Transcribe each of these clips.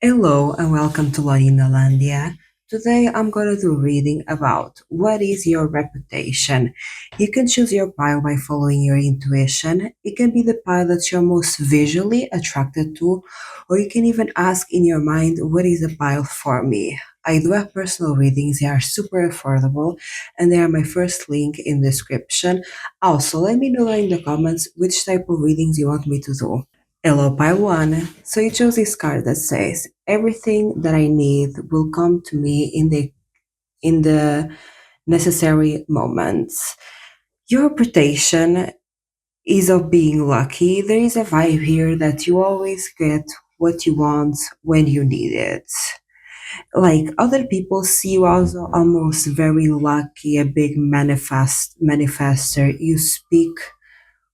Hello and welcome to Landia. Today I'm going to do reading about what is your reputation. You can choose your pile by following your intuition. It can be the pile that you're most visually attracted to, or you can even ask in your mind, what is a pile for me? I do have personal readings, they are super affordable, and they are my first link in the description. Also, let me know in the comments which type of readings you want me to do. Hello, Pile One. So you chose this card that says everything that I need will come to me in the necessary moments. Your reputation is of being lucky. There is a vibe here that you always get what you want when you need it. Like other people see you as almost very lucky, a big manifester. You speak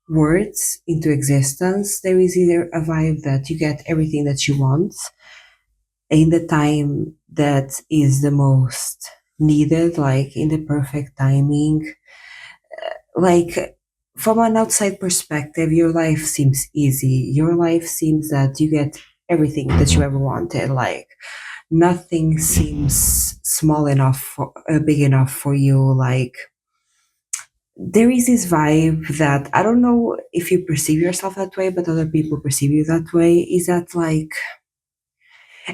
words into existence. There is either a vibe that you get everything that you want in the time that is the most needed, like in the perfect timing. Like from an outside perspective, your life seems easy. Your life seems that you get everything that you ever wanted. Like nothing seems small enough for big enough for you. Like there is this vibe that I don't know if you perceive yourself that way, but other people perceive you that way. Is that like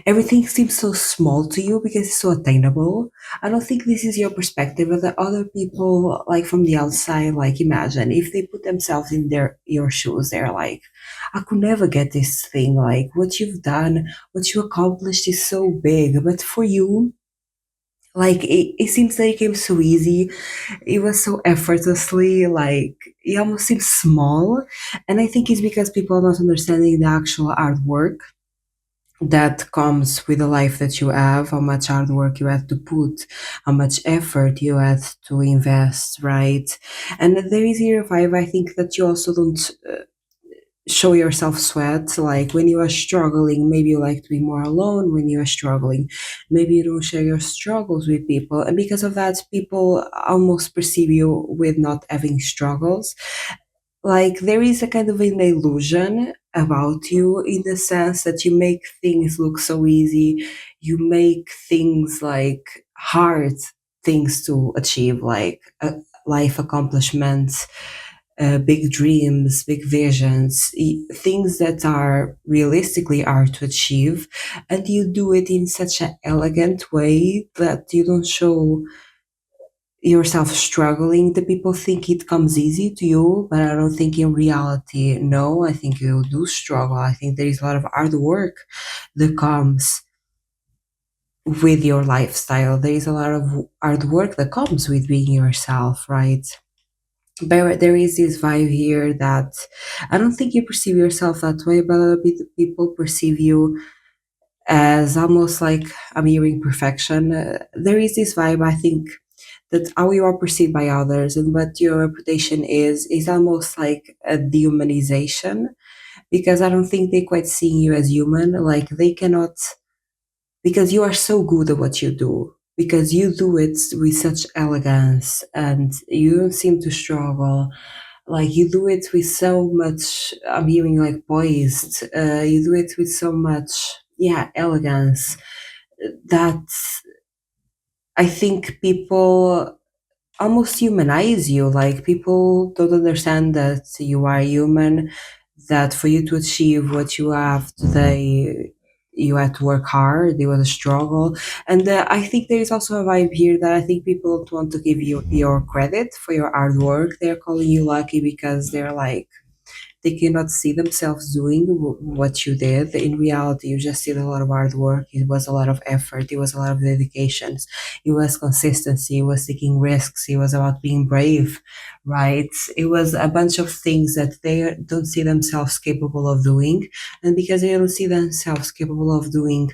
everything seems so small to you because it's so attainable? I don't think this is your perspective, but the other people, like from the outside, like imagine if they put themselves in your shoes, they're like, I could never get this thing. Like what you've done, what you accomplished is so big, but for you, like it seems like it came so easy. It was so effortlessly, like it almost seems small. And I think it's because people are not understanding the actual hard work that comes with the life that you have, how much hard work you have to put, how much effort you have to invest, right? And there is here a vibe, I think, that you also don't show yourself sweat. Like when you are struggling, maybe you like to be more alone. When you are struggling, maybe you don't share your struggles with people, and because of that people almost perceive you with not having struggles. Like there is a kind of an illusion about you in the sense that you make things look so easy. You make things like hard things to achieve, like life accomplishments, big dreams, big visions, things that are realistically hard to achieve, and you do it in such an elegant way that you don't show yourself struggling. The people think it comes easy to you, but I don't think in reality, no, I think you do struggle. I think there is a lot of hard work that comes with your lifestyle. There is a lot of hard work that comes with being yourself, right? But there is this vibe here that I don't think you perceive yourself that way, but other people perceive you as almost like a mirroring perfection. There is this vibe, I think, that how you are perceived by others and what your reputation is almost like a dehumanization, because I don't think they quite see you as human. Like they cannot, because you are so good at what you do, because you do it with such elegance and you don't seem to struggle. Like you do it with so much, I'm hearing like poised, you do it with so much, yeah, elegance, that I think people almost humanize you. Like people don't understand that you are human, that for you to achieve what you have today, you had to work hard, it was a struggle. And I think there is also a vibe here that I think people don't want to give you your credit for your hard work. They're calling you lucky because they're like, they cannot see themselves doing what you did. In reality, you just did a lot of hard work. It was a lot of effort. It was a lot of dedications. It was consistency. It was taking risks. It was about being brave, right? It was a bunch of things that they don't see themselves capable of doing. And because they don't see themselves capable of doing,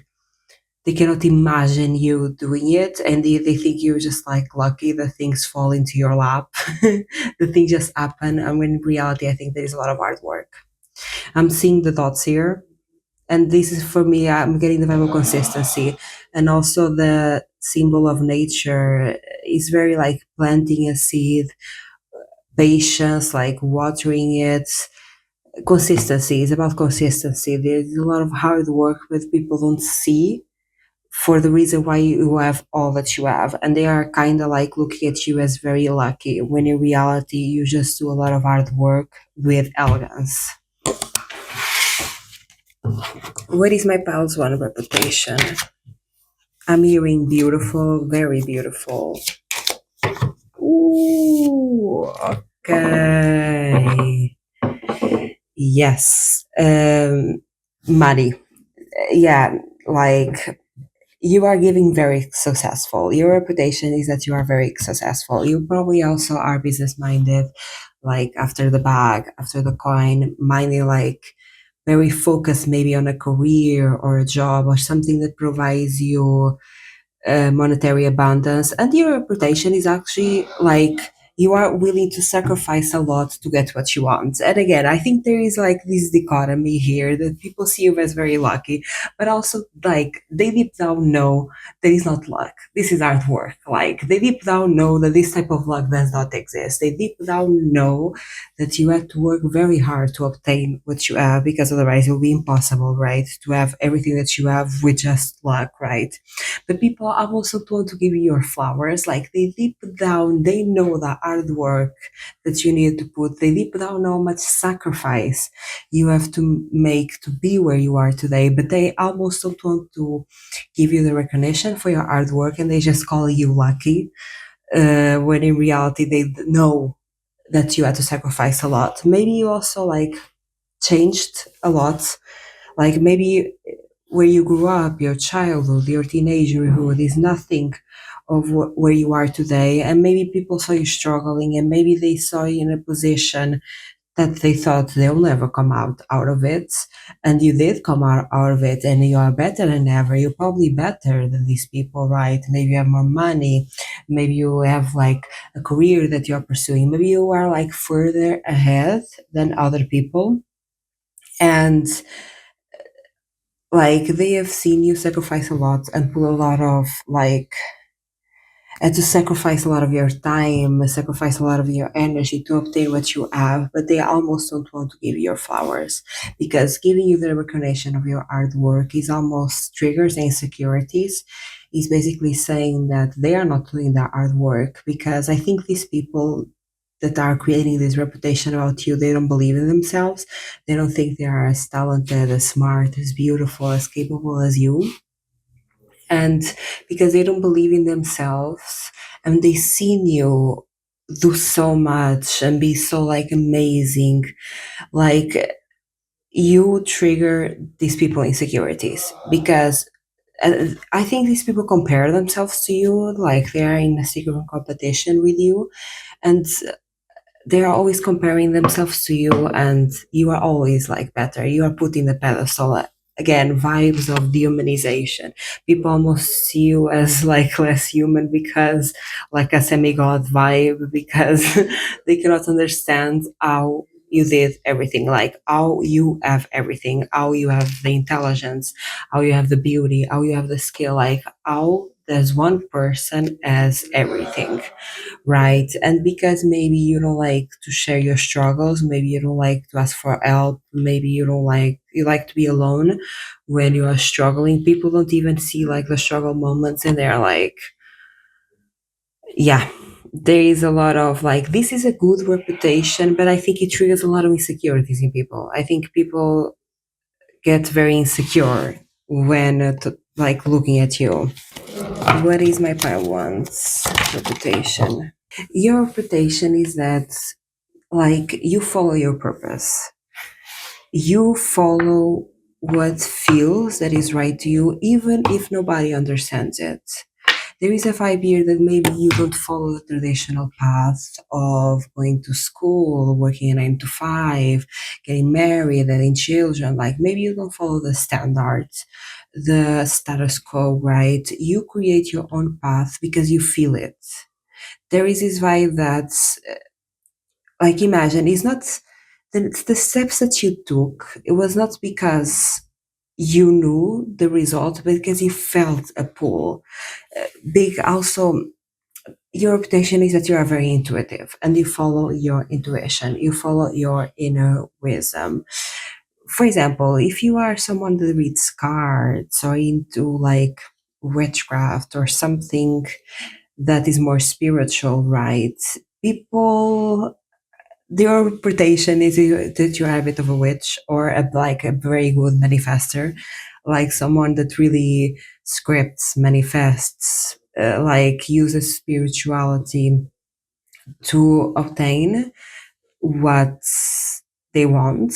they cannot imagine you doing it, and they think you're just like lucky that things fall into your lap. The things just happen, and when in reality I think there is a lot of hard work. I'm seeing the dots here, and this is for me, I'm getting the vibe of consistency, and also the symbol of nature is very like planting a seed, patience, like watering it, consistency. It's about consistency. There's a lot of hard work that people don't see for the reason why you have all that you have, and they are kind of like looking at you as very lucky, when in reality you just do a lot of hard work with elegance. What is my pals one reputation? I'm hearing beautiful, very beautiful. Ooh, okay. Yes. Money. Yeah, like you are giving very successful. Your reputation is that you are very successful. You probably also are business minded, like after the bag, after the coin, minding like very focused maybe on a career or a job or something that provides you monetary abundance, and your reputation is actually like you are willing to sacrifice a lot to get what you want. And again, I think there is like this dichotomy here that people see you as very lucky, but also like they deep down know that is not luck. This is hard work. Like they deep down know that this type of luck does not exist. They deep down know that you have to work very hard to obtain what you have, because otherwise it will be impossible, right? To have everything that you have with just luck, right? The people I also want to give you your flowers. Like they deep down, they know the hard work that you need to put. They deep down know how much sacrifice you have to make to be where you are today. But they almost don't want to give you the recognition for your hard work, and they just call you lucky. When in reality, they know that you had to sacrifice a lot. Maybe you also like changed a lot, like maybe where you grew up, your childhood, your teenagerhood is nothing of where you are today. And maybe people saw you struggling, and maybe they saw you in a position that they thought they'll never come out of it. And you did come out of it, and you are better than ever. You're probably better than these people, right? Maybe you have more money. Maybe you have like a career that you're pursuing. Maybe you are like further ahead than other people. And like they have seen you sacrifice a lot and put a lot of like and to sacrifice a lot of your time, sacrifice a lot of your energy to obtain what you have, but they almost don't want to give you your flowers, because giving you the recognition of your hard work is almost triggers insecurities. Is basically saying that they are not doing their hard work, because I think these people that are creating this reputation about you, they don't believe in themselves. They don't think they are as talented, as smart, as beautiful, as capable as you. And because they don't believe in themselves, and they seen you do so much and be so like amazing, like you trigger these people insecurities, because I think these people compare themselves to you, like they are in a secret competition with you, and they are always comparing themselves to you, and you are always like better. You are put in the pedestal. Again, vibes of dehumanization. People almost see you as like less human, because like a semi-god vibe, because they cannot understand how you did everything, like how you have everything, how you have the intelligence, how you have the beauty, how you have the skill, like how there's one person as everything, right? And because maybe you don't like to share your struggles, maybe you don't like to ask for help, maybe you like to be alone when you are struggling. People don't even see like the struggle moments, and they're like, yeah, there is a lot of like this is a good reputation, but I think it triggers a lot of insecurities in people. I think people get very insecure when like looking at you. What is my pile one's reputation? Your reputation is that like you follow your purpose. You follow what feels that is right to you, even if nobody understands it. There is a vibe here that maybe you don't follow the traditional path of going to school, working a 9 to 5, getting married, having children. Like maybe you don't follow the standards, the status quo, right? You create your own path because you feel it. There is this vibe that's like imagine it's not the steps that you took, it was not because you knew the result, but because you felt a pull. Big also, Your reputation is that you are very intuitive and you follow your intuition, you follow your inner wisdom. For example, if you are someone that reads cards or into like witchcraft or something that is more spiritual, right? People, their reputation is that you are a bit of a witch or like a very good manifester, like someone that really scripts, manifests, like uses spirituality to obtain what they want,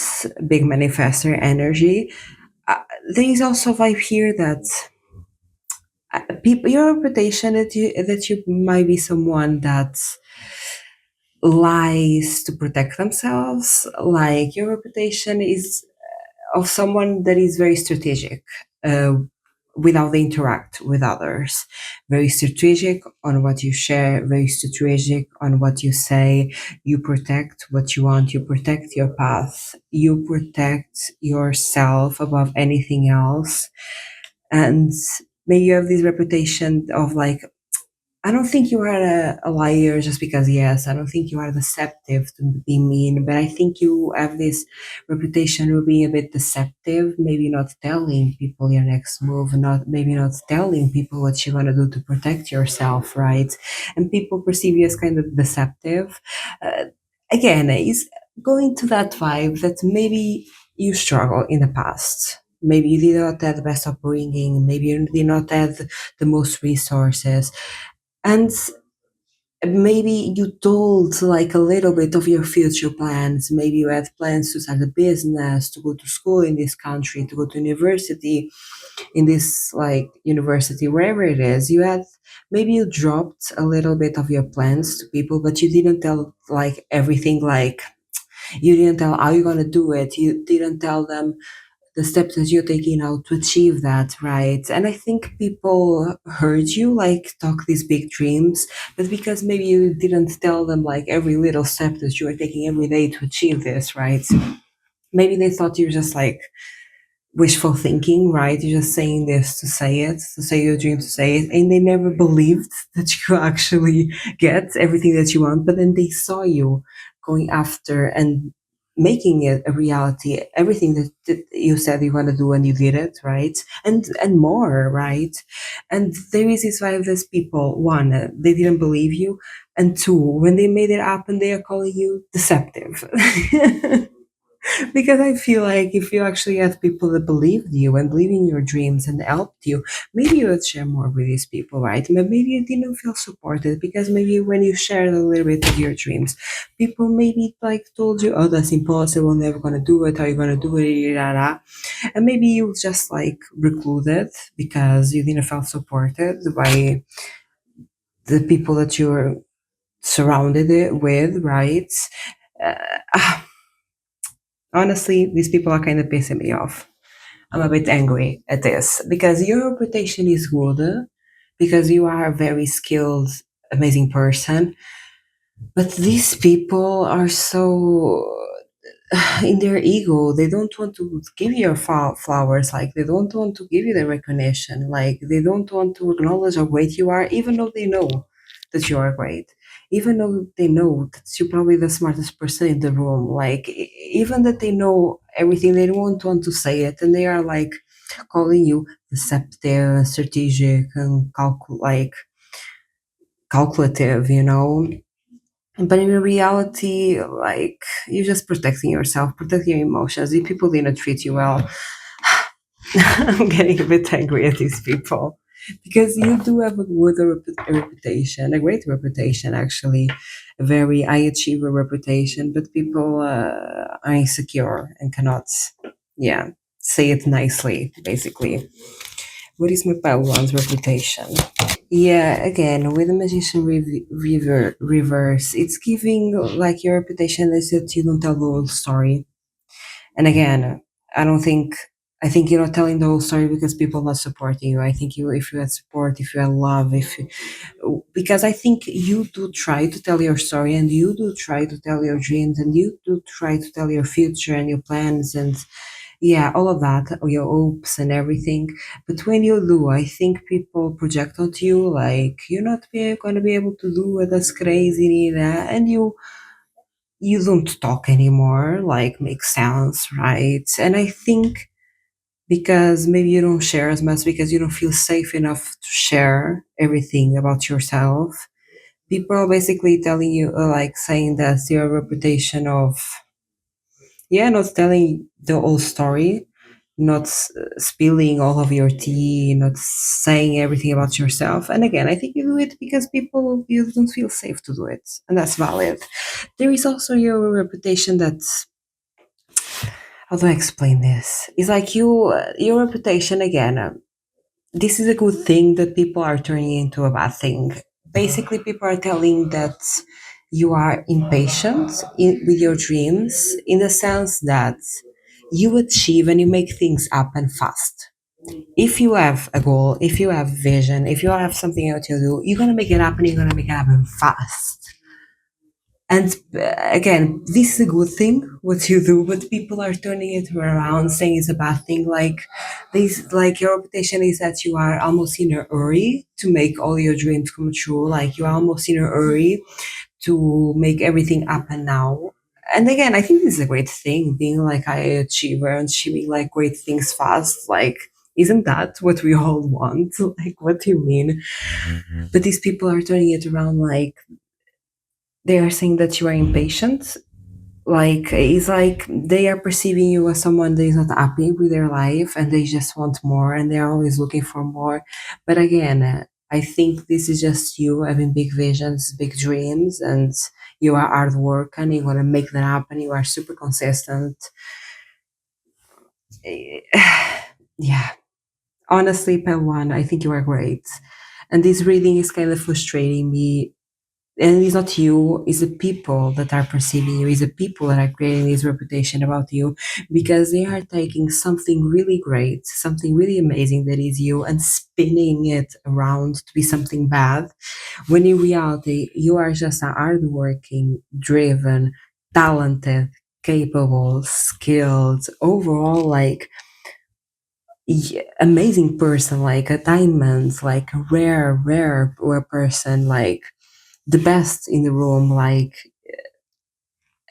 big manifester energy. Uh, there is also a vibe here that people, your reputation that you might be someone that lies to protect themselves. Like your reputation is of someone that is very strategic with how they interact with others. Very strategic on what you share, very strategic on what you say. You protect what you want, you protect your path, you protect yourself above anything else. And maybe you have this reputation of like, I don't think you are a liar just because, yes, I don't think you are deceptive to be mean, but I think you have this reputation of being a bit deceptive, maybe not telling people your next move, maybe not telling people what you're going to do to protect yourself, right? And people perceive you as kind of deceptive. Uh, Again, is going to that vibe that maybe you struggle in the past. Maybe you did not have the best upbringing, maybe you did not have the most resources, and maybe you told like a little bit of your future plans. Maybe you had plans to start a business, to go to school in this country, to go to university in this like university, wherever it is. You had, maybe you dropped a little bit of your plans to people, but you didn't tell like everything, like you didn't tell how you're gonna do it. You didn't tell them the steps that you're taking now to achieve that, right? And I think people heard you like talk these big dreams, but because maybe you didn't tell them like every little step that you are taking every day to achieve this, right? Maybe they thought you're just like wishful thinking, right? You're just saying this to say it, to say your dream, to say it, and they never believed that you actually get everything that you want. But then they saw you going after and making it a reality. Everything that you said you want to do, and you did it, right? And more, right? And there is this vibe that people, one, they didn't believe you, and two, when they made it happen, they are calling you deceptive. Because I feel like if you actually had people that believed you and believed in your dreams and helped you, maybe you would share more with these people, right? But maybe you didn't feel supported because maybe when you shared a little bit of your dreams, people maybe like told you, "Oh, that's impossible. Never gonna do it. How you gonna do it?" Da, da, da. And maybe you just like recluded because you didn't feel supported by the people that you were surrounded it with, right? Uh, Honestly, these people are kind of pissing me off. I'm a bit angry at this because your reputation is good, because you are a very skilled, amazing person. But these people are so in their ego. They don't want to give you your flowers. Like they don't want to give you the recognition. Like they don't want to acknowledge how great you are, even though they know that you are great. Even though they know that you're probably the smartest person in the room. Like even that they know everything, they don't want to say it, and they are like calling you deceptive, strategic, and calculative. But in reality, like you're just protecting yourself, protecting your emotions. If people didn't treat you well, I'm getting a bit angry at these people because you do have a good reputation, a great reputation, actually, a very high achiever reputation. But people are insecure and cannot, yeah, say it nicely. Basically, what is my Padawan's reputation? Yeah, again, with the magician reverse, it's giving like your reputation is that you don't tell the whole story. And again, I don't think I think you're not telling the whole story because people are not supporting you. I think you, if you had support, if you had love, because I think you do try to tell your story, and you do try to tell your dreams, and you do try to tell your future and your plans, and Yeah, all of that, your hopes and everything. But when you do, I think people project onto you like you're not gonna be able to do it. That's crazy, and you don't talk anymore. Like makes sense, right? And I think because maybe you don't share as much because you don't feel safe enough to share everything about yourself. People are basically telling you, like saying that your reputation of, yeah, not telling the whole story, not spilling all of your tea, not saying everything about yourself. And again, I think you do it because people, you don't feel safe to do it. And that's valid. There is also your reputation that's, how do I explain this? It's like your reputation again. This is a good thing that people are turning into a bad thing. Basically, people are telling that you are impatient with your dreams in the sense that you achieve and you make things happen fast. If you have a goal, if you have vision, if you have something else to do, you're gonna make it happen. You're gonna make it happen fast. And again, this is a good thing what you do, but people are turning it around, saying it's a bad thing. Like this, like your reputation is that you are almost in a hurry to make all your dreams come true. Like you're almost in a hurry to make everything happen now. And again, I think this is a great thing, being like high achiever and achieving like great things fast. Like, isn't that what we all want? Like, what do you mean? But these people are turning it around like they are saying that you are impatient. Like it's like they are perceiving you as someone that is not happy with their life and they just want more and they're always looking for more. But again, I think this is just you having big visions, big dreams, and you are hard work and you want to make that happen. You are super consistent. Yeah, honestly, Pal One, I think you are great. And this reading is kind of frustrating me, and it's not you, it's the people that are perceiving you, it's the people that are creating this reputation about you, because they are taking something really great, something really amazing that is you, and spinning it around to be something bad, when in reality you are just a hardworking, driven, talented, capable, skilled, overall like amazing person, like a diamond, like a rare person, like the best in the room, like,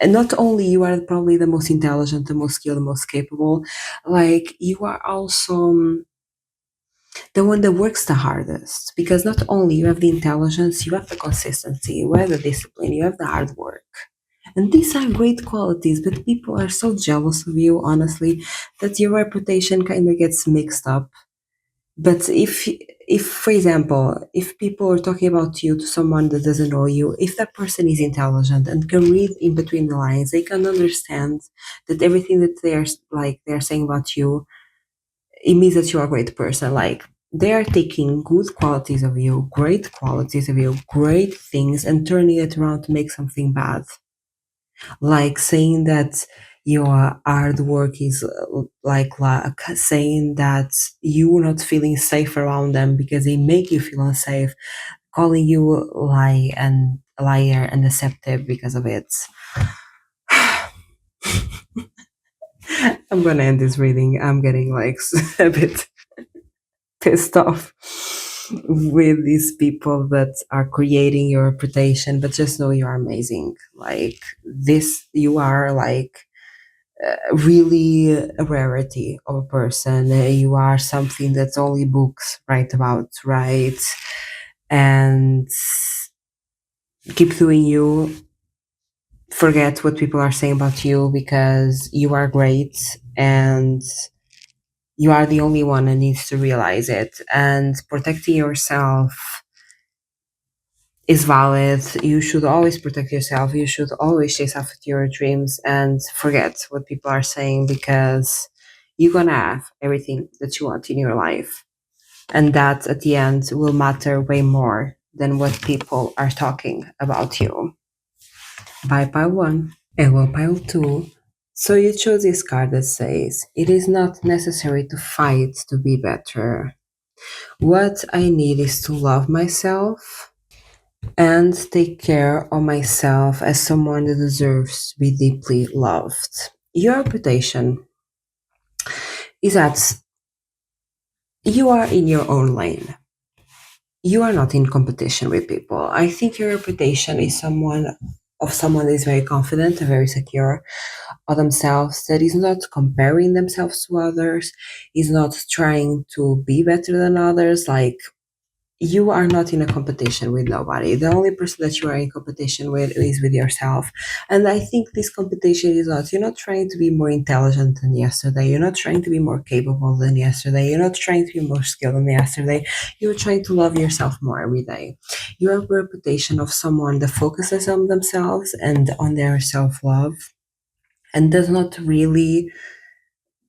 and not only you are probably the most intelligent, the most skilled, the most capable, like you are also the one that works the hardest, because not only you have the intelligence, you have the consistency, you have the discipline, you have the hard work, and these are great qualities, but people are so jealous of you, honestly, that your reputation kind of gets mixed up. But if for example, if people are talking about you to someone that doesn't know you, if that person is intelligent and can read in between the lines, they can understand that everything that they're saying about you, it means that you are a great person. Like they are taking good qualities of you, great qualities of you, great things, and turning it around to make something bad, like saying that your hard work is like luck, saying that you're not feeling safe around them because they make you feel unsafe, calling you lie and a liar and deceptive because of it. I'm gonna end this reading. I'm getting like a bit pissed off with these people that are creating your reputation, but just know you are amazing. Like this, you are like really a rarity of a person. You are something that only books write about, right? And keep doing you. Forget what people are saying about you because you are great and you are the only one that needs to realize it. And protecting yourself is valid. You should always protect yourself. You should always chase after your dreams and forget what people are saying because you're gonna have everything that you want in your life. And that at the end will matter way more than what people are talking about you. Bye, pile one. Hello, pile two. So you chose this card that says, it is not necessary to fight to be better. What I need is to love myself and take care of myself as someone that deserves to be deeply loved. Your reputation is that you are in your own lane. You are not in competition with people. I think your reputation is someone that is very confident and very secure of themselves, that is not comparing themselves to others, is not trying to be better than others. Like, you are not in a competition with nobody. The only person that you are in competition with is with yourself. And I think this competition is not, you're not trying to be more intelligent than yesterday. You're not trying to be more capable than yesterday. You're not trying to be more skilled than yesterday. You're trying to love yourself more every day. You have a reputation of someone that focuses on themselves and on their self love and does not really,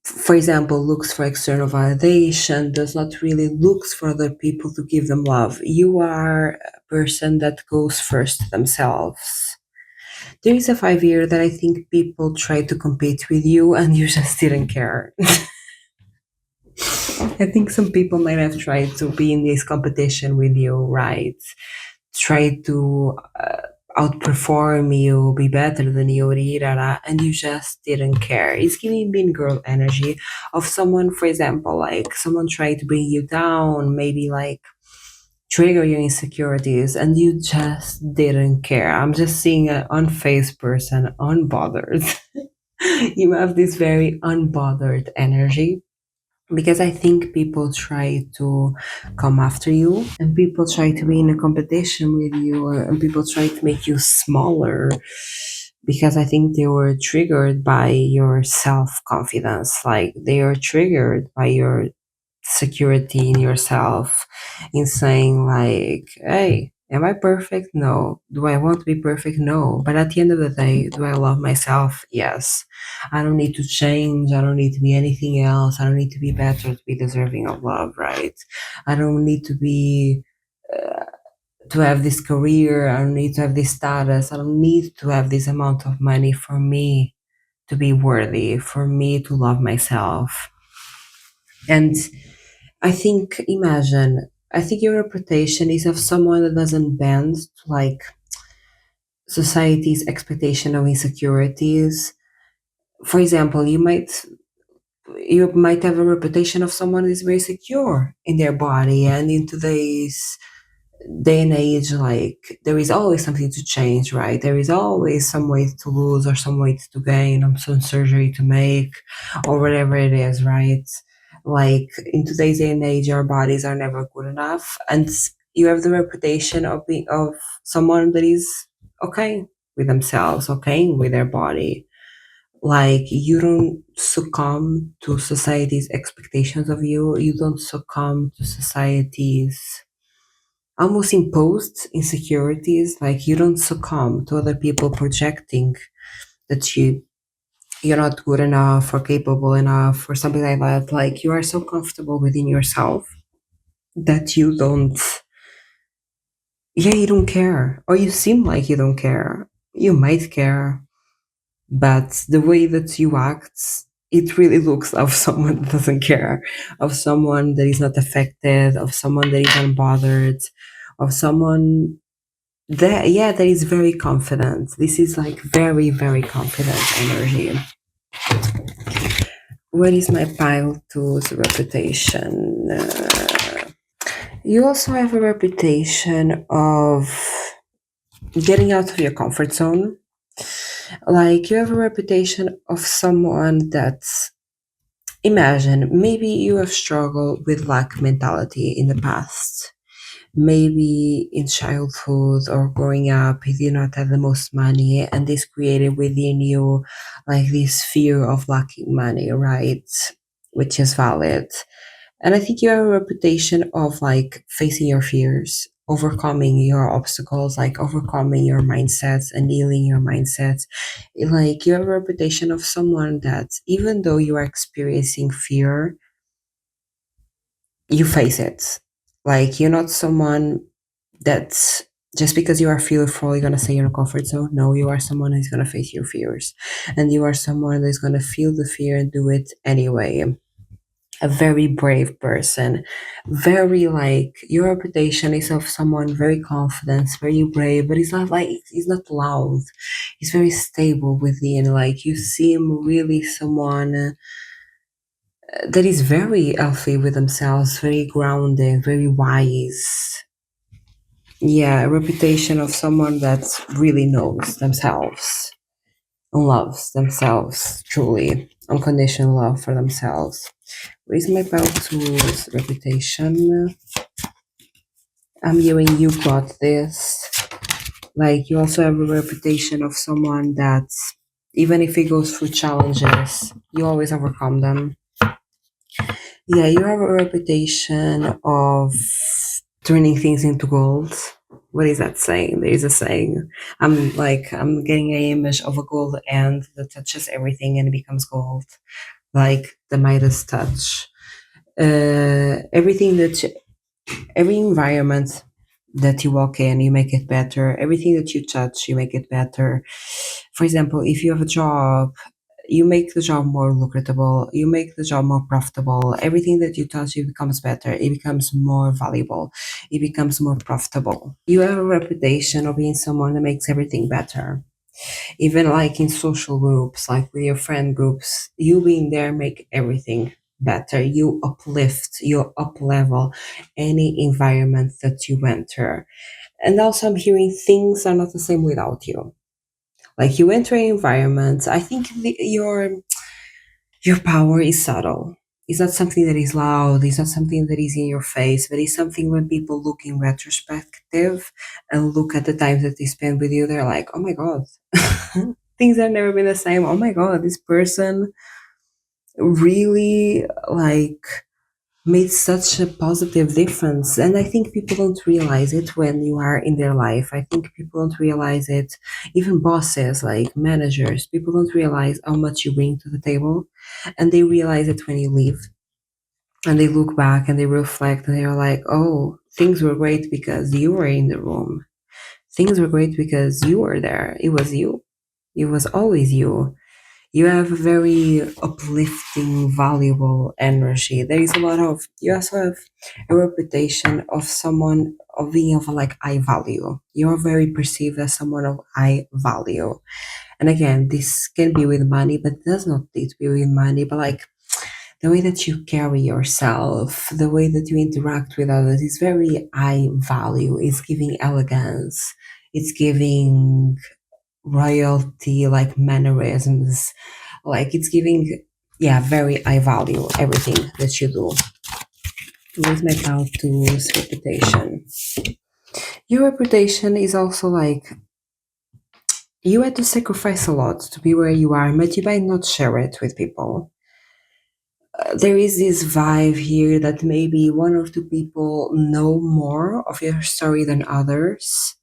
for example, looks for external validation, does not really looks for other people to give them love. You are a person that goes first to themselves. There is a 5 year that I think people tried to compete with you and you just didn't care. I think some people might have tried to be in this competition with you, right? Try to outperform you, be better than you, and you just didn't care. It's giving mean girl energy of someone, for example, like someone tried to bring you down, maybe like trigger your insecurities, and you just didn't care. I'm just seeing an unfazed person, unbothered. You have this very unbothered energy because I think people try to come after you and people try to be in a competition with you and people try to make you smaller because I think they were triggered by your self confidence. Like they are triggered by your security in yourself, in saying like, hey, am I perfect? No. Do I want to be perfect? No. But at the end of the day, do I love myself? Yes. I don't need to change. I don't need to be anything else. I don't need to be better to be deserving of love, right? I don't need to be to have this career. I don't need to have this status. I don't need to have this amount of money for me to be worthy, for me to love myself. And I think, imagine, I think your reputation is of someone that doesn't bend to like society's expectation of insecurities. For example, you might have a reputation of someone who is very secure in their body, and in today's day and age, like there is always something to change, right? There is always some weight to lose or some weight to gain or some surgery to make or whatever it is, right? Like in today's day and age, our bodies are never good enough, and you have the reputation of being of someone that is okay with themselves, okay with their body. Like you don't succumb to society's expectations of you. You don't succumb to society's almost imposed insecurities. Like you don't succumb to other people projecting that you're not good enough or capable enough or something like that. Like you are so comfortable within yourself that you don't care, or you seem like you don't care. You might care, but the way that you act, it really looks of someone that doesn't care, of someone that is not affected, of someone that is unbothered, of someone that, yeah, that is very confident. This is like very, very confident energy. What is my pile tools reputation? You also have a reputation of getting out of your comfort zone. Like you have a reputation of someone that's, imagine, maybe you have struggled with lack mentality in the past. Maybe in childhood or growing up, you did not have the most money, and this created within you like this fear of lacking money, right? Which is valid. And I think you have a reputation of like facing your fears, overcoming your obstacles, like overcoming your mindsets and healing your mindsets. Like you have a reputation of someone that even though you are experiencing fear, you face it. Like you're not someone that's just because you are fearful, you're gonna stay in your comfort zone. No, you are someone who's gonna face your fears. And you are someone that's gonna feel the fear and do it anyway. A very brave person. Very like your reputation is of someone very confident, very brave, but he's not loud. He's very stable within. Like you seem really someone that is very healthy with themselves, very grounded, very wise. Yeah, a reputation of someone that really knows themselves and loves themselves truly, unconditional love for themselves. Raise my bell to reputation. I'm hearing you got this. Like, you also have a reputation of someone that, even if he goes through challenges, you always overcome them. Yeah, you have a reputation of turning things into gold. What is that saying? There is a saying. I'm getting an image of a gold end that touches everything and it becomes gold, like the Midas touch. Everything that every environment that you walk in, you make it better. Everything that you touch, you make it better. For example, if you have a job, you make the job more lucrative, you make the job more profitable. Everything that you touch, it becomes better, it becomes more valuable, it becomes more profitable. You have a reputation of being someone that makes everything better. Even like in social groups, like with your friend groups, you being there make everything better. You uplift, you up level any environment that you enter. And also, I'm hearing things are not the same without you. Like, you enter an environment, I think your power is subtle. It's not something that is loud, it's not something that is in your face, but it's something when people look in retrospective and look at the times that they spend with you, they're like, oh my God, things have never been the same. Oh my God, this person really like made such a positive difference. And I think people don't realize it when you are in their life. I think people don't realize it. Even bosses, like managers, people don't realize how much you bring to the table. And they realize it when you leave. And they look back and they reflect and they're like, oh, things were great because you were in the room. Things were great because you were there. It was you. It was always you. You have a very uplifting, valuable energy. There is a lot of, you also have a reputation of someone of being of like high value. You're very perceived as someone of high value. And again, this can be with money, but it does not need to be with money, but like the way that you carry yourself, the way that you interact with others is very high value. It's giving elegance. It's giving royalty, like mannerisms, like it's giving, yeah, very high value everything that you do. With my out to reputation, your reputation is also like you had to sacrifice a lot to be where you are, but you might not share it with people. There is this vibe here that maybe one or two people know more of your story than others.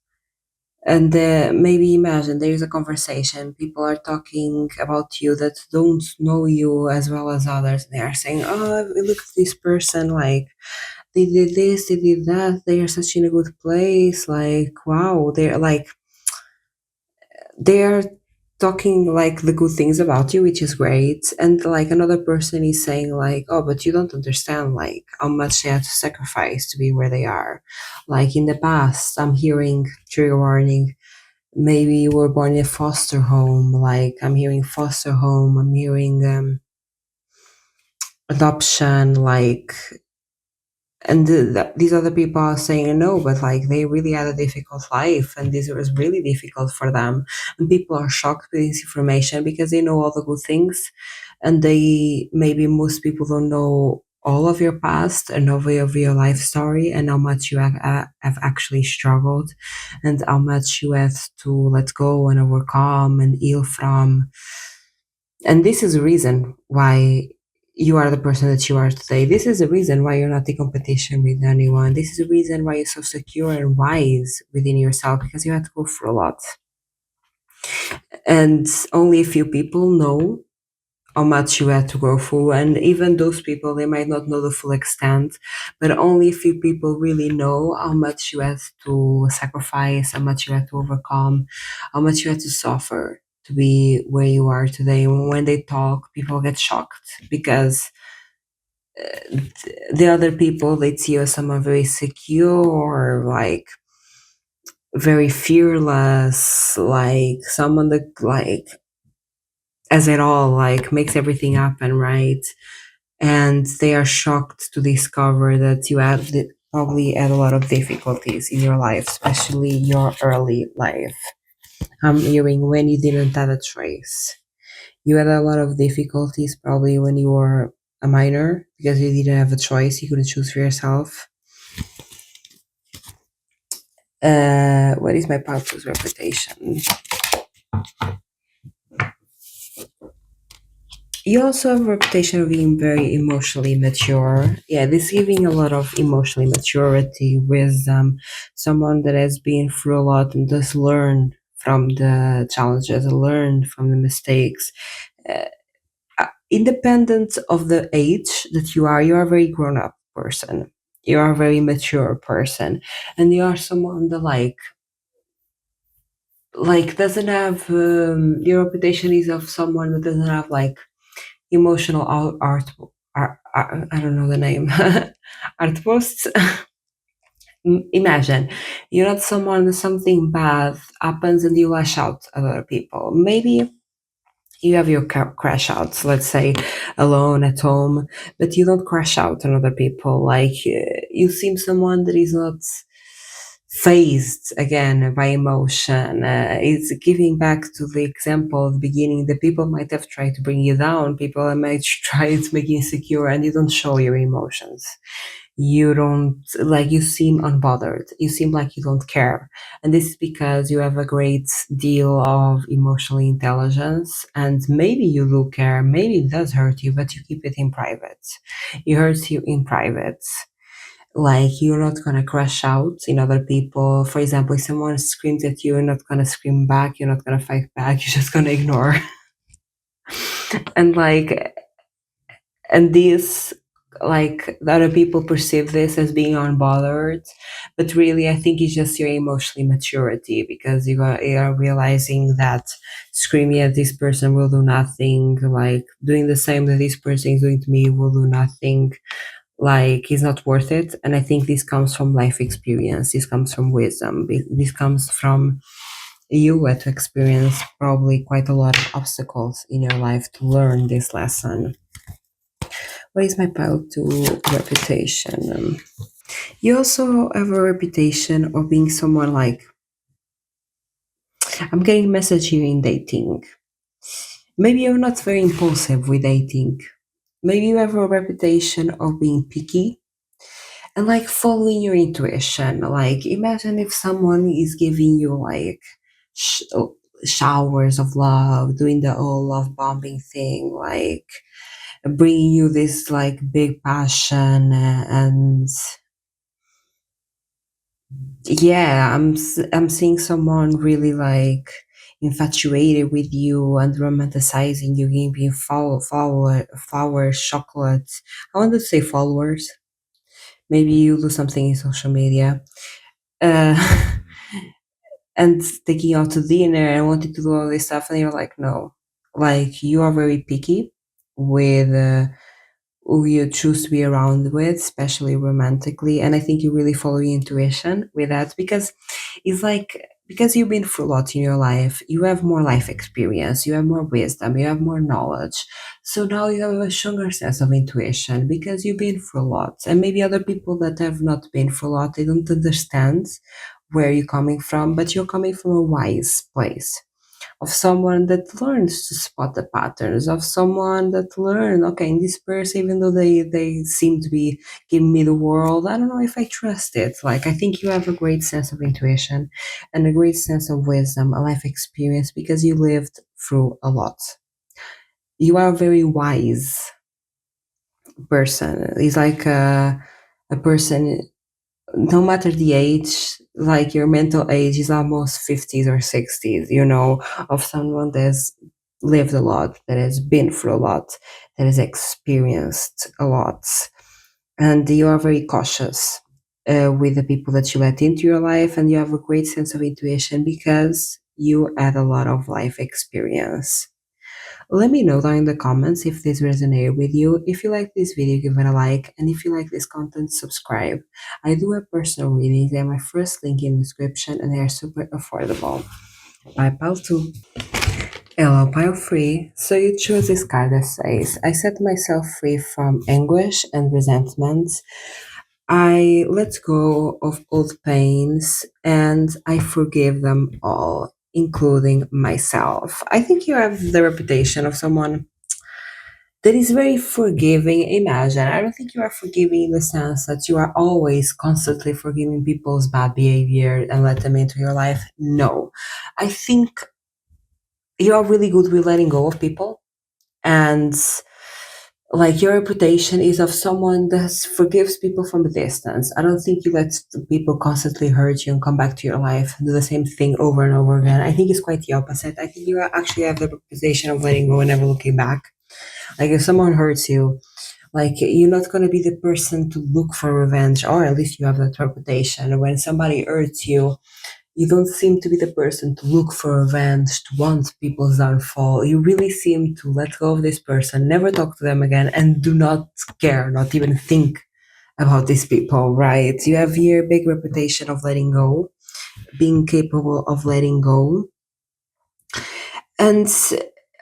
And maybe imagine there is a conversation. People are talking about you that don't know you as well as others. They are saying, "Oh, look at this person! Like they did this, they did that. They are such in a good place. Like wow, they're like they're talking like the good things about you, which is great." And like another person is saying like, "Oh, but you don't understand like how much they had to sacrifice to be where they are." Like in the past, I'm hearing trigger warning, maybe you were born in a foster home, like I'm hearing foster home, I'm hearing adoption, like, and these other people are saying no, but like they really had a difficult life and this was really difficult for them, and people are shocked with this information because they know all the good things, and they maybe most people don't know all of your past and all of your life story and how much you have actually struggled and how much you have to let go and overcome and heal from. And this is the reason why you are the person that you are today. This is the reason why you're not in competition with anyone. This is the reason why you're so secure and wise within yourself, because you had to go through a lot. And only a few people know how much you had to go through. And even those people, they might not know the full extent, but only a few people really know how much you had to sacrifice, how much you had to overcome, how much you had to suffer to be where you are today. When they talk, people get shocked because the other people, they see you as someone very secure, like very fearless, like someone that like as it all, like makes everything happen, right? and they are shocked to discover that probably had a lot of difficulties in your life, especially your early life. I'm hearing when you didn't have a choice. You had a lot of difficulties probably when you were a minor because you didn't have a choice. You couldn't choose for yourself. What is my partner's reputation? You also have a reputation of being very emotionally mature. Yeah, this giving a lot of emotionally maturity, wisdom, someone that has been through a lot and does learn from the challenges, learn from the mistakes. Uh, Independent of the age that you are a very grown up person. You are a very mature person, and you are someone that doesn't have your reputation is of someone that doesn't have like emotional art. I don't know the name. Art posts. Imagine you're not someone that something bad happens and you lash out at other people. Maybe you have your crash outs, let's say alone at home, but you don't crash out on other people. You seem someone that is not phased again by emotion. It's giving back to the example at the beginning. The people might have tried to bring you down. People might try to make you insecure, and you don't show your emotions. You don't like, you seem unbothered, you seem like you don't care, and this is because you have a great deal of emotional intelligence, and maybe you do care, maybe it does hurt you, but you keep it in private. It hurts you in private. Like, you're not gonna crash out in other people. For example, if someone screams at you, you're not gonna scream back, you're not gonna fight back, you're just gonna ignore. And this, like, the other people perceive this as being unbothered, but really I think it's just your emotional maturity, because you are realizing that screaming at this person will do nothing, like doing the same that this person is doing to me will do nothing, like it's not worth it. And I think this comes from life experience, this comes from wisdom, this comes from you had to experience probably quite a lot of obstacles in your life to learn this lesson. What is my pile to reputation? You also have a reputation of being someone like, I'm getting a message here in dating. Maybe you're not very impulsive with dating. Maybe you have a reputation of being picky and like following your intuition. Like, imagine if someone is giving you like showers of love, doing the whole love bombing thing, like bringing you this like big passion, and yeah, I'm seeing someone really like infatuated with you and romanticizing you, giving you flowers, chocolate. I want to say followers. Maybe you do something in social media. Uh, and taking you out to dinner and wanted to do all this stuff, and you're like, no. Like, you are very picky with who you choose to be around with, especially romantically. And I think you really follow your intuition with that, because it's like, because you've been through a lot in your life, you have more life experience, you have more wisdom, you have more knowledge. So now you have a stronger sense of intuition because you've been through a lot. And maybe other people that have not been through a lot, they don't understand where you're coming from, but you're coming from a wise place of someone that learns to spot the patterns, of someone that learn, okay, in this person, even though they seem to be giving me the world, I don't know if I trust it. Like, I think you have a great sense of intuition and a great sense of wisdom, a life experience, because you lived through a lot. You are a very wise person. It's like a person, no matter the age, like your mental age is almost 50s or 60s, of someone that's lived a lot, that has been through a lot, that has experienced a lot. And you are very cautious with the people that you let into your life, and you have a great sense of intuition because you had a lot of life experience. Let me know down in the comments if this resonated with you. If you like this video, give it a like, and if you like this content, subscribe. I do have personal readings. They have my first link in the description, and they are super affordable. Bye, pal too. Hello, pile free. So you choose this card that says, I set myself free from anguish and resentment. I let go of old pains and I forgive them all, including myself. I think you have the reputation of someone that is very forgiving. Imagine, I don't think you are forgiving in the sense that you are always constantly forgiving people's bad behavior and let them into your life. No. I think you are really good with letting go of people, and like your reputation is of someone that forgives people from a distance. I don't think you let people constantly hurt you and come back to your life and do the same thing over and over again. I think it's quite the opposite. I think you actually have the reputation of letting go and never looking back. Like if someone hurts you, like you're not going to be the person to look for revenge, or at least you have that reputation. When somebody hurts you, you don't seem to be the person to look for revenge, to want people's downfall. You really seem to let go of this person, never talk to them again, and do not care, not even think about these people, right? You have your big reputation of letting go, being capable of letting go. And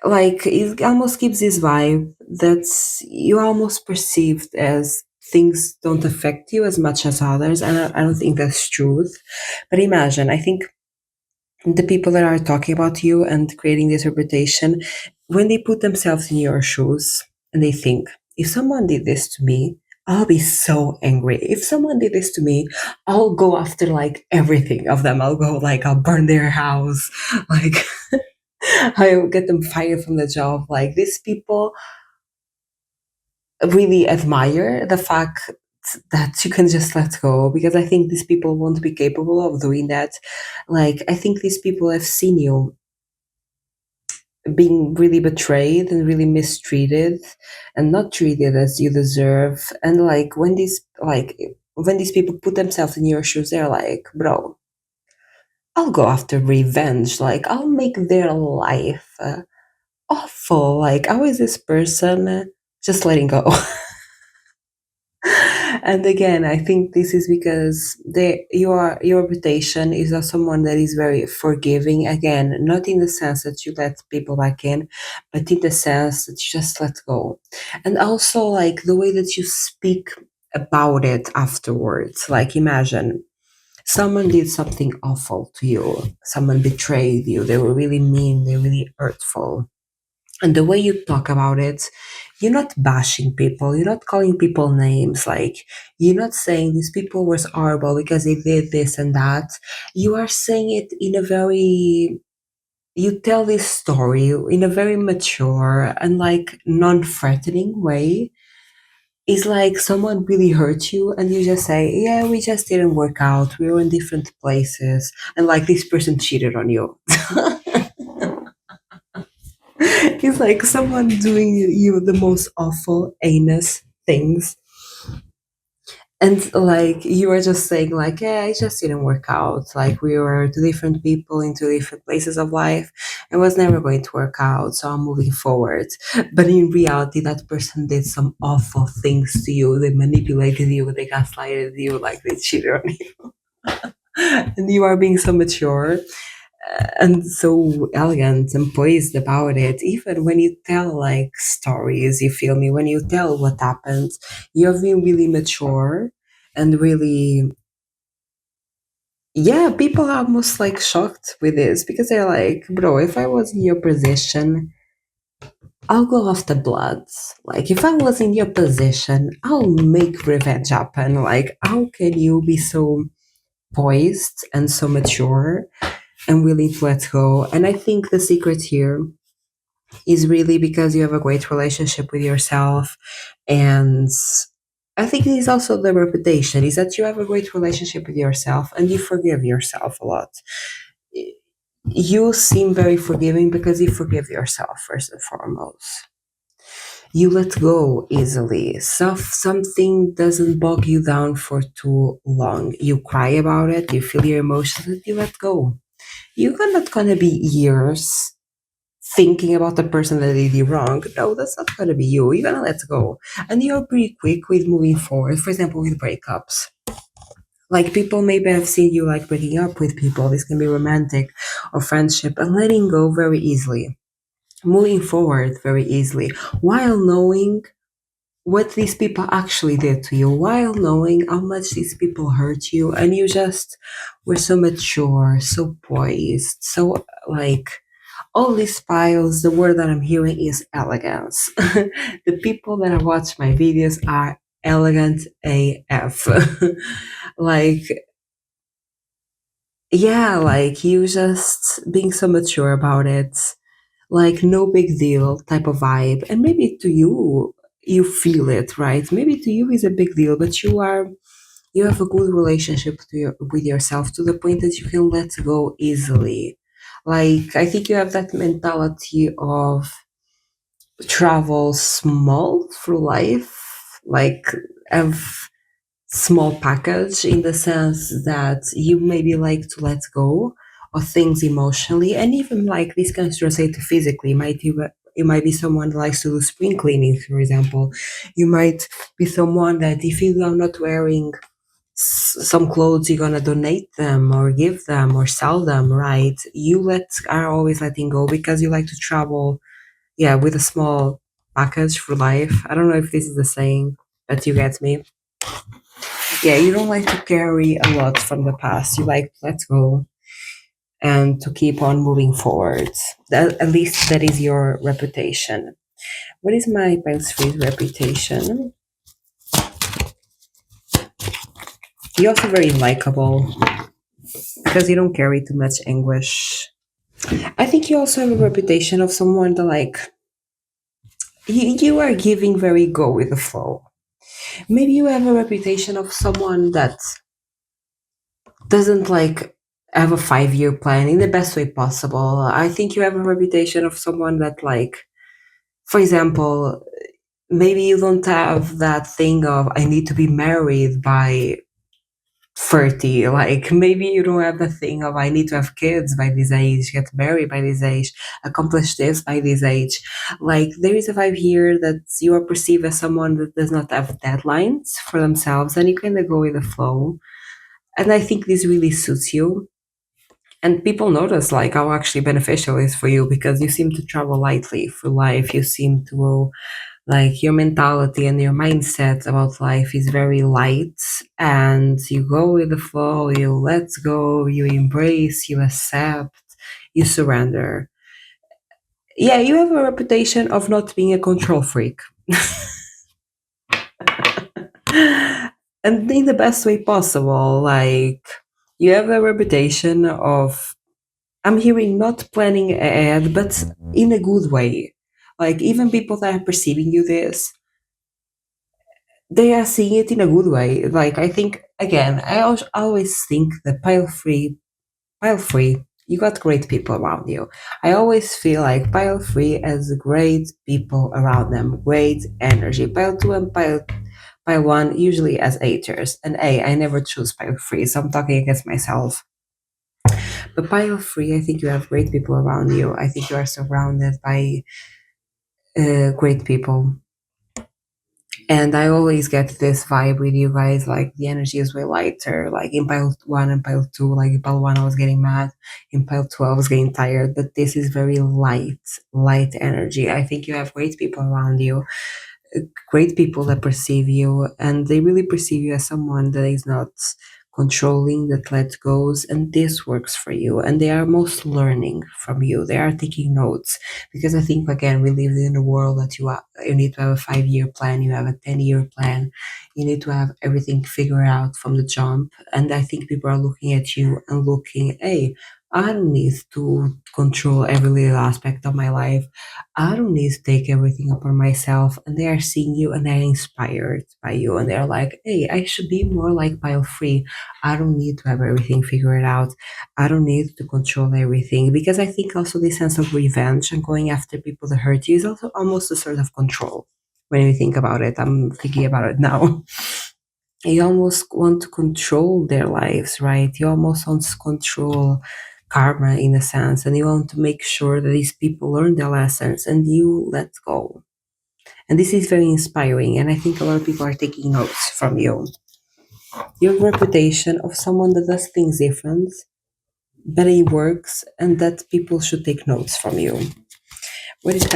like it almost gives this vibe that you almost perceived as things don't affect you as much as others. And I don't think that's truth. But imagine, I think the people that are talking about you and creating this reputation, when they put themselves in your shoes and they think, if someone did this to me, I'll be so angry. If someone did this to me, I'll go after like everything of them. I'll go like, I'll burn their house. Like, I'll get them fired from the job. Like, these people really admire the fact that you can just let go, because I think these people won't be capable of doing that. Like, I think these people have seen you being really betrayed and really mistreated and not treated as you deserve. And when these people put themselves in your shoes, they're like, bro, I'll go after revenge. Like, I'll make their life awful. Like, how is this person just letting go? And again, I think this is because your reputation is of someone that is very forgiving. Again, not in the sense that you let people back in, but in the sense that you just let go. And also like the way that you speak about it afterwards. Like imagine someone did something awful to you, someone betrayed you, they were really mean, they were really hurtful, and the way you talk about it, you're not bashing people, you're not calling people names, like you're not saying these people were horrible because they did this and that. You are saying it in a very, you tell this story in a very mature and like non-threatening way. It's like someone really hurt you and you just say, yeah, we just didn't work out, we were in different places, and like this person cheated on you. It's like someone doing you the most awful, heinous things. And like you were just saying, like, yeah, it just didn't work out. Like we were two different people in two different places of life. It was never going to work out. So I'm moving forward. But in reality, that person did some awful things to you. They manipulated you, they gaslighted you, like they cheated on you. And you are being so mature and so elegant and poised about it. Even when you tell like stories, you feel me, when you tell what happened, you're being really mature and really, yeah, people are almost like shocked with this because they're like, bro, if I was in your position, I'll go after bloods. Like if I was in your position, I'll make revenge happen. Like how can you be so poised and so mature and willing to let go? And I think the secret here is really because you have a great relationship with yourself. And I think it is also the reputation is that you have a great relationship with yourself and you forgive yourself a lot. You seem very forgiving because you forgive yourself first and foremost. You let go easily. So if something doesn't bog you down for too long, you cry about it, you feel your emotions, and you let go. You're not gonna be years thinking about the person that did you wrong. No, that's not gonna be you. You're gonna let go. And you're pretty quick with moving forward. For example, with breakups. Like people maybe have seen you like breaking up with people. This can be romantic or friendship and letting go very easily. moving forward very easily while knowing what these people actually did to you, while knowing how much these people hurt you, and you just were so mature, so poised, so like all these piles. The word that I'm hearing is elegance. The people that watch my videos are elegant AF. Like, yeah, like you just being so mature about it, like no big deal type of vibe. And maybe to you, you feel it, right? Maybe to you is a big deal, but you have a good relationship with yourself to the point that you can let go easily. Like I think you have that mentality of travel small through life, like have small package in the sense that you maybe like to let go of things emotionally, and even like this can translate to physically. You might be someone that likes to do spring cleaning, for example. You might be someone that if you are not wearing some clothes, you're gonna donate them or give them or sell them, right? You let are always letting go because you like to travel, yeah, with a small package for life. I don't know if this is the saying, but you get me. Yeah, you don't like to carry a lot from the past. You like to let go and to keep on moving forward. That, at least that is your reputation. What is my Pile Street reputation? You're also very likable because you don't carry too much anguish. I think you also have a reputation of someone that like you are giving very go with the flow. Maybe you have a reputation of someone that doesn't like have a 5 year plan in the best way possible. I think you have a reputation of someone that like, for example, maybe you don't have that thing of I need to be married by 30. Like maybe you don't have the thing of I need to have kids by this age, get married by this age, accomplish this by this age. Like there is a vibe here that you are perceived as someone that does not have deadlines for themselves, and you kind of go with the flow. And I think this really suits you. And people notice like how actually beneficial it is for you because you seem to travel lightly through life. You seem to like your mentality and your mindset about life is very light, and you go with the flow, you let go, you embrace, you accept, you surrender. Yeah, you have a reputation of not being a control freak. And in the best way possible. Like you have a reputation of, I'm hearing, not planning ahead, but in a good way. Like even people that are perceiving you this, they are seeing it in a good way. Like I think again, always think that pile free. You got great people around you. I always feel like pile free has great people around them, great energy. Pile two and pile one usually as haters. And I never choose pile free, so I'm talking against myself. But pile free, I think you have great people around you. I think you are surrounded by great people. And I always get this vibe with you guys, like the energy is way lighter. Like in pile one and pile two, like in pile one I was getting mad, in pile two I was getting tired. But this is very light energy. I think you have great people around you, great people that perceive you, and they really perceive you as someone that is not controlling, that let goes, and this works for you. And they are most learning from you. They are taking notes because I think again we live in a world that you need to have a 5 year plan, you have a 10 year plan, you need to have everything figured out from the jump. And I think people are looking at you and looking, hey, I don't need to control every little aspect of my life. I don't need to take everything upon myself. And they are seeing you and they're inspired by you. And they're like, hey, I should be more like pile free. I don't need to have everything figured out. I don't need to control everything. Because I think also this sense of revenge and going after people that hurt you is also almost a sort of control. When you think about it, I'm thinking about it now. You almost want to control their lives, right? You almost want to control karma in a sense, and you want to make sure that these people learn their lessons and you let go. And this is very inspiring, and I think a lot of people are taking notes from you. Your reputation of someone that does things different, but it works, and that people should take notes from you. What is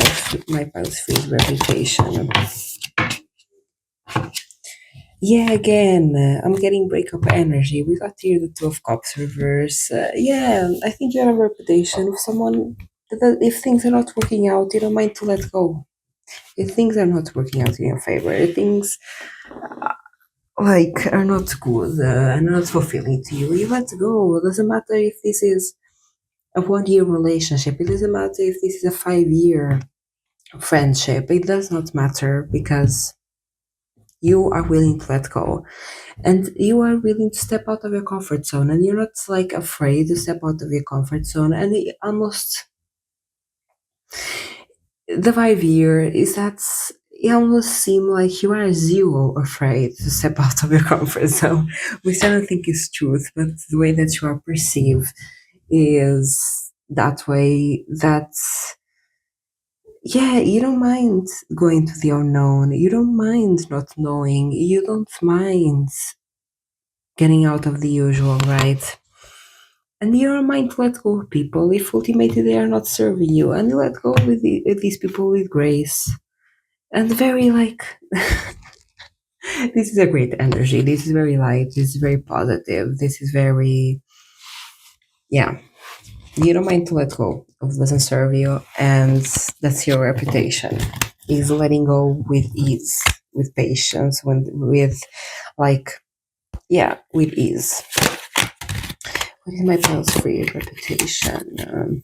my past freeze reputation? Yeah, again, I'm getting breakup energy. We got here the Two of Cups reverse. Yeah, I think you have a reputation of someone that if things are not working out, you don't mind to let go. If things are not working out in your favor, if things like are not good and not fulfilling to you, you let go. It doesn't matter if this is a 1 year relationship. It doesn't matter if this is a 5 year friendship. It does not matter because you are willing to let go and you are willing to step out of your comfort zone and you're not like afraid to step out of your comfort zone and it almost the 5 year is that it almost seem like you are zero afraid to step out of your comfort zone, which I don't think is truth, but the way that you are perceived is that way. That's yeah, you don't mind going to the unknown. You don't mind not knowing. You don't mind getting out of the usual, right? And you don't mind to let go of people if ultimately they are not serving you, and you let go with these people with grace and very like. This is a great energy. This is very light. This is very positive. This is very yeah. You don't mind to let go of what doesn't serve you, and that's your reputation. Is letting go with ease, with patience, with like yeah, with ease. What is my pulse for your reputation?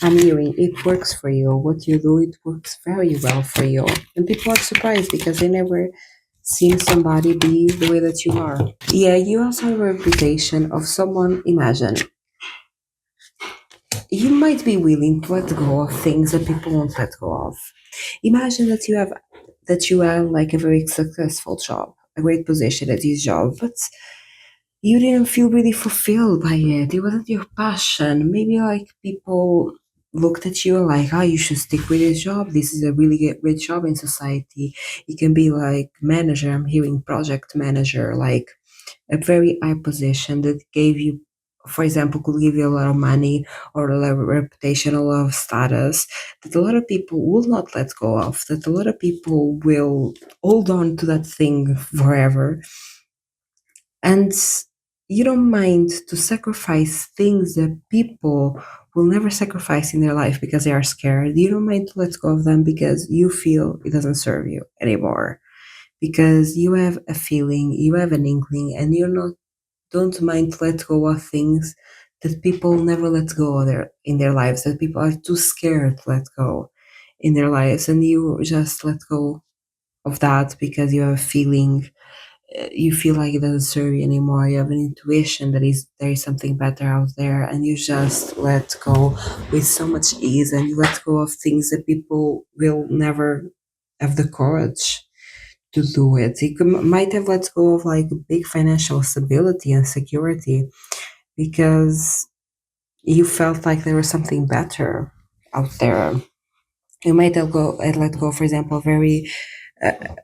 I'm hearing it works for you. What you do, it works very well for you, and people are surprised because they never seen somebody be the way that you are. Yeah, you also have a reputation of someone. Imagine you might be willing to let go of things that people won't let go of. Imagine that you have like a very successful job, a great position at this job, but you didn't feel really fulfilled by it. It wasn't your passion. Maybe like people looked at you like, oh, you should stick with this job. This is a really great job in society. You can be like manager. I'm hearing project manager, like a very high position that gave you, for example, could give you a lot of money or a lot of reputation, a lot of status that a lot of people will not let go of, that a lot of people will hold on to that thing forever. And you don't mind to sacrifice things that people will never sacrifice in their life because they are scared. You don't mind to let go of them because you feel it doesn't serve you anymore. Because you have a feeling, you have an inkling, and you don't mind to let go of things that people never let go of in their lives, that people are too scared to let go in their lives. And you just let go of that because you have a feeling, you feel like it doesn't serve you anymore. You have an intuition that is there is something better out there, and you just let go with so much ease, and you let go of things that people will never have the courage to do it. You might have let go of like big financial stability and security because you felt like there was something better out there. You might have let go, for example, a very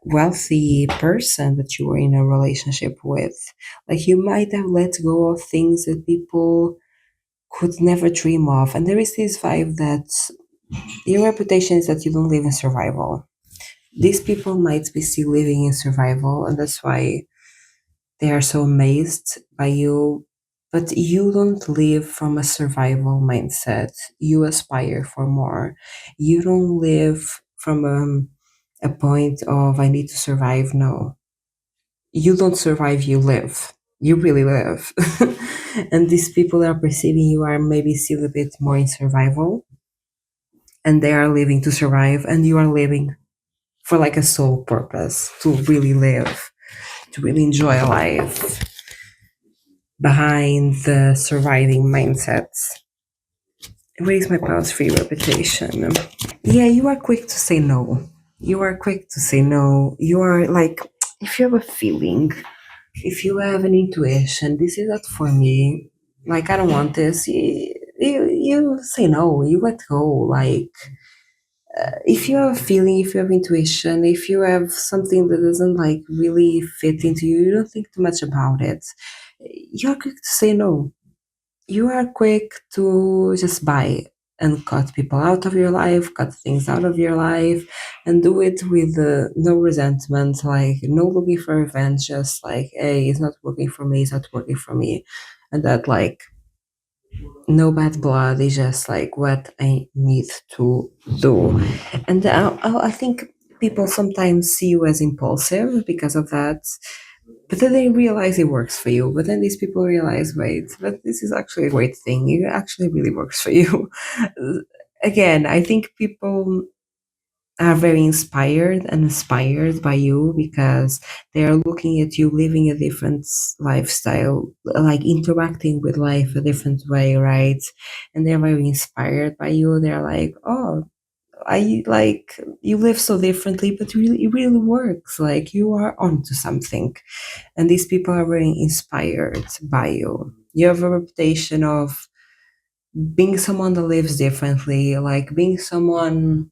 wealthy person that you were in a relationship with. Like you might have let go of things that people could never dream of. And there is this vibe that your reputation is that you don't live in survival. These people might be still living in survival, and that's why they are so amazed by you. But you don't live from a survival mindset. You aspire for more. You don't live from a point of I need to survive. No, you don't survive, you live. You really live. And these people are perceiving you are maybe still a bit more in survival and they are living to survive and you are living for like a sole purpose to really live, to really enjoy life behind the surviving mindsets. Where is my past free reputation? Yeah, you are quick to say no. You are quick to say no. You are like, if you have a feeling, if you have an intuition, this is not for me. Like, I don't want this. You say no. You let go. Like, if you have a feeling, if you have intuition, if you have something that doesn't like really fit into you, you don't think too much about it. You're quick to say no. You are quick to just buy. and cut people out of your life, cut things out of your life, and do it with no resentment, like no looking for revenge, just like, hey, it's not working for me, it's not working for me. And that, like, no bad blood is just like what I need to do. And I think people sometimes see you as impulsive because of that, but then they realize it works for you. But then these people realize, wait, but this is actually a great thing. It actually really works for you. Again, I think people are very inspired and inspired by you because they are looking at you living a different lifestyle, like interacting with life a different way, right? And they're very inspired by you. They're like, oh, I like you live so differently, but really, it really works. Like you are onto something, and these people are very inspired by you. You have a reputation of being someone that lives differently, like being someone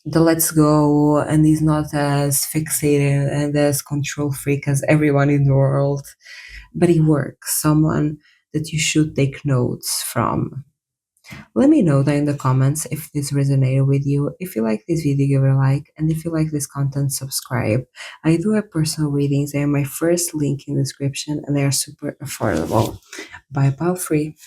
that lets go and is not as fixated and as control freak as everyone in the world, but it works. Someone that you should take notes from. Let me know down in the comments if this resonated with you. If you like this video, give it a like, and if you like this content, subscribe. I do have personal readings. They are my first link in the description, and they are super affordable. Bye, pal free.